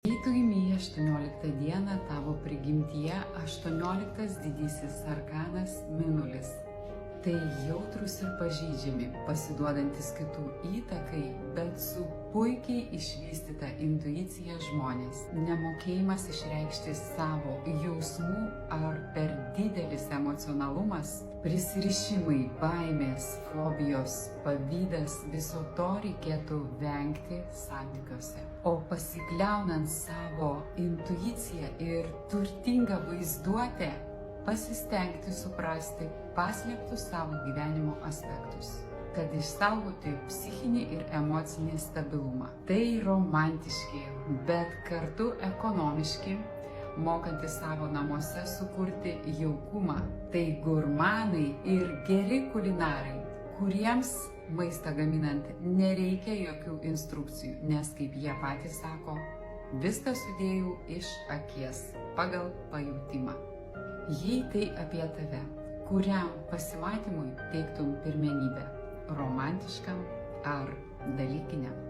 Jei tu gimei 18 dieną, tavo prigimtyje 18 didysis arkanas Mėnulis. Tai jautrus ir pažeidžiami, pasiduodantis kitų įtakai, bet su puikiai išvystyta intuicija žmonės. Nemokėjimas išreikšti savo jausmų ar per didelis emocionalumas, prisirišimai, baimės, fobijos, pavydas, viso to reikėtų vengti santykiuose. O pasikliaunant savo intuiciją ir turtingą vaizduotę, pasistengti suprasti paslėptus savo gyvenimo aspektus, kad išsaugoti psichinį ir emocinį stabilumą. Tai romantiški, bet kartu ekonomiški, mokantys savo namuose sukurti jaukumą. Tai gurmanai ir geri kulinarai, kuriems maistą gaminant nereikia jokių instrukcijų, nes, kaip jie patys sako, viską sudėjau iš akies pagal pajautimą. Jei tai apie tave, kuriam pasimatymui teiktum pirmenybę, romantiškam ar dalykiniam?